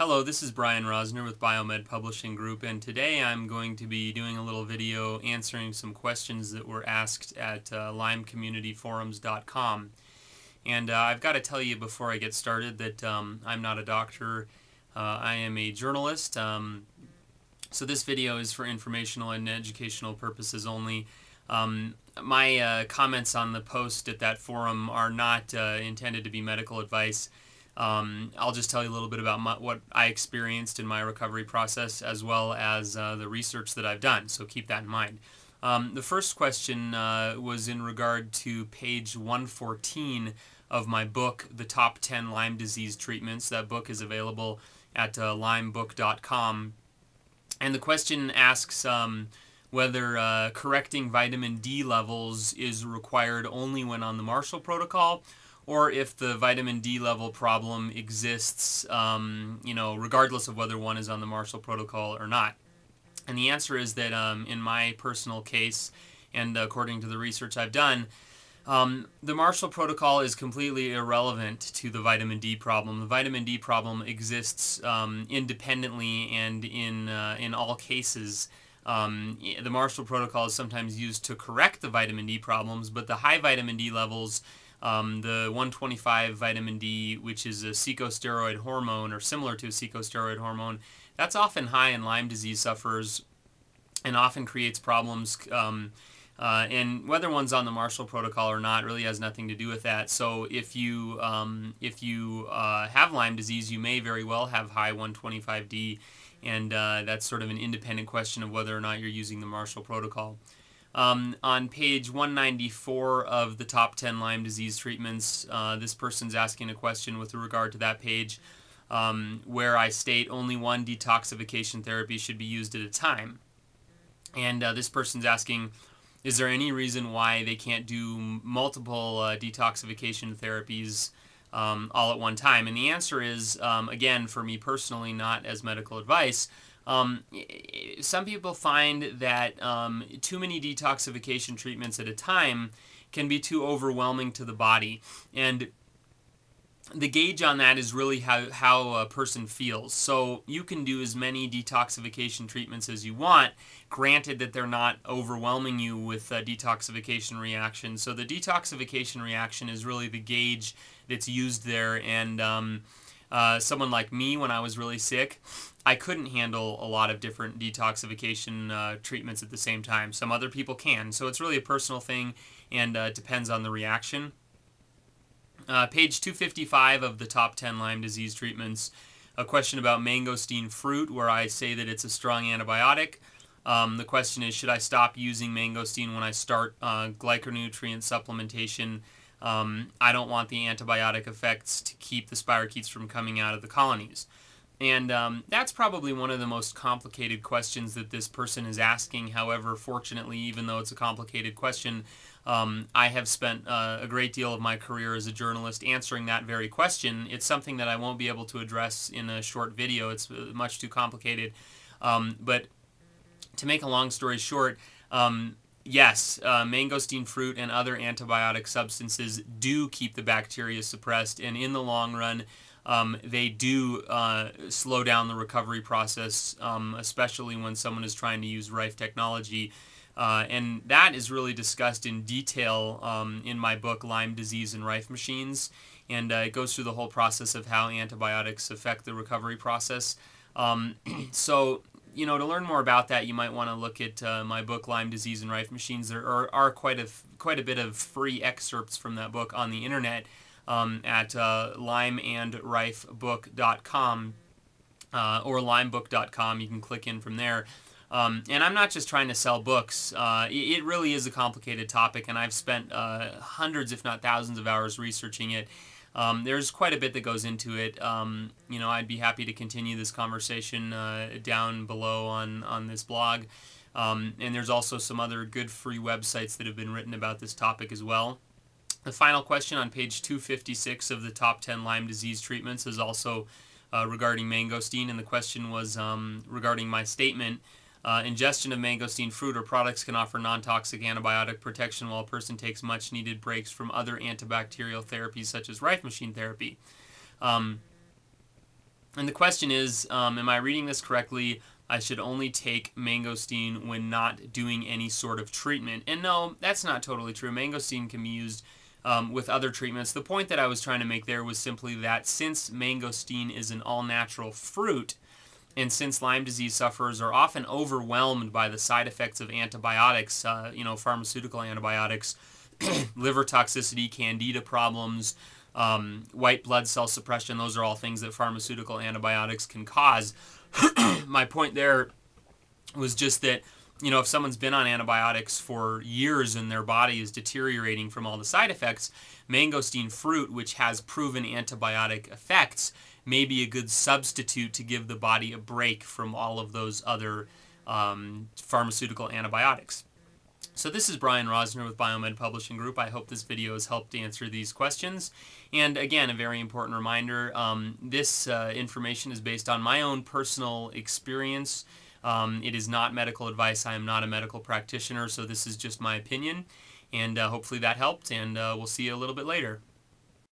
Hello, this is Brian Rosner with Biomed Publishing Group, and today I'm going to be doing a little video answering some questions that were asked at LymeCommunityForums.com. And I've got to tell you before I get started that I'm not a doctor. I am a journalist, so this video is for informational and educational purposes only. My comments on the post at that forum are not intended to be medical advice. I'll just tell you a little bit about what I experienced in my recovery process, as well as the research that I've done, so keep that in mind. The first question was in regard to page 114 of my book, The Top 10 Lyme Disease Treatments. That book is available at limebook.com. And the question asks whether correcting vitamin D levels is required only when on the Marshall Protocol, or if the vitamin D level problem exists, regardless of whether one is on the Marshall Protocol or not. And the answer is that in my personal case, and according to the research I've done, the Marshall Protocol is completely irrelevant to the vitamin D problem. The vitamin D problem exists independently and in all cases. The Marshall Protocol is sometimes used to correct the vitamin D problems, but the high vitamin D levels, the 125 vitamin D, which is a corticosteroid hormone or similar to a corticosteroid hormone, that's often high in Lyme disease sufferers and often creates problems. And whether one's on the Marshall Protocol or not really has nothing to do with that. So if you have Lyme disease, you may very well have high 125D, and that's sort of an independent question of whether or not you're using the Marshall Protocol. On page 194 of the top 10 Lyme disease treatments, this person's asking a question with regard to that page where I state only one detoxification therapy should be used at a time. And this person's asking, is there any reason why they can't do multiple detoxification therapies all at one time? And the answer is, again, for me personally, not as medical advice, some people find that too many detoxification treatments at a time can be too overwhelming to the body. And the gauge on that is really how a person feels. So you can do as many detoxification treatments as you want, granted that they're not overwhelming you with detoxification reactions. So the detoxification reaction is really the gauge that's used there. And someone like me, when I was really sick, I couldn't handle a lot of different detoxification treatments at the same time. Some other people can. So it's really a personal thing, and it depends on the reaction. Page 255 of the top 10 Lyme disease treatments, a question about mangosteen fruit, where I say that it's a strong antibiotic. The question is, should I stop using mangosteen when I start glyconutrient supplementation? I don't want the antibiotic effects to keep the spirochetes from coming out of the colonies. And that's probably one of the most complicated questions that this person is asking. However, fortunately, even though it's a complicated question, I have spent a great deal of my career as a journalist answering that very question. It's something that I won't be able to address in a short video. It's much too complicated. But to make a long story short, yes, mangosteen fruit and other antibiotic substances do keep the bacteria suppressed, and in the long run, they do slow down the recovery process, especially when someone is trying to use Rife technology. And that is really discussed in detail in my book, Lyme Disease and Rife Machines. And it goes through the whole process of how antibiotics affect the recovery process. So, to learn more about that, you might want to look at my book, Lyme Disease and Rife Machines. There are quite a bit of free excerpts from that book on the internet at limeandrifebook.com or limebook.com. You can click in from there. And I'm not just trying to sell books. It really is a complicated topic, and I've spent hundreds, if not thousands, of hours researching it. There's quite a bit that goes into it. I'd be happy to continue this conversation down below on this blog. And there's also some other good free websites that have been written about this topic as well. The final question on page 256 of the top 10 Lyme disease treatments is also regarding mangosteen, and the question was regarding my statement. Ingestion of mangosteen fruit or products can offer non-toxic antibiotic protection while a person takes much-needed breaks from other antibacterial therapies such as Rife machine therapy. And the question is, am I reading this correctly? I should only take mangosteen when not doing any sort of treatment. And no, that's not totally true. Mangosteen can be used with other treatments. The point that I was trying to make there was simply that since mangosteen is an all-natural fruit, and since Lyme disease sufferers are often overwhelmed by the side effects of antibiotics, pharmaceutical antibiotics, liver toxicity, candida problems, white blood cell suppression, those are all things that pharmaceutical antibiotics can cause. My point there was just that, if someone's been on antibiotics for years and their body is deteriorating from all the side effects, mangosteen fruit, which has proven antibiotic effects, may be a good substitute to give the body a break from all of those other pharmaceutical antibiotics. So this is Brian Rosner with Biomed Publishing Group. I hope this video has helped answer these questions. And again, a very important reminder, this information is based on my own personal experience. It is not medical advice. I am not a medical practitioner, so this is just my opinion. And hopefully that helped, and we'll see you a little bit later.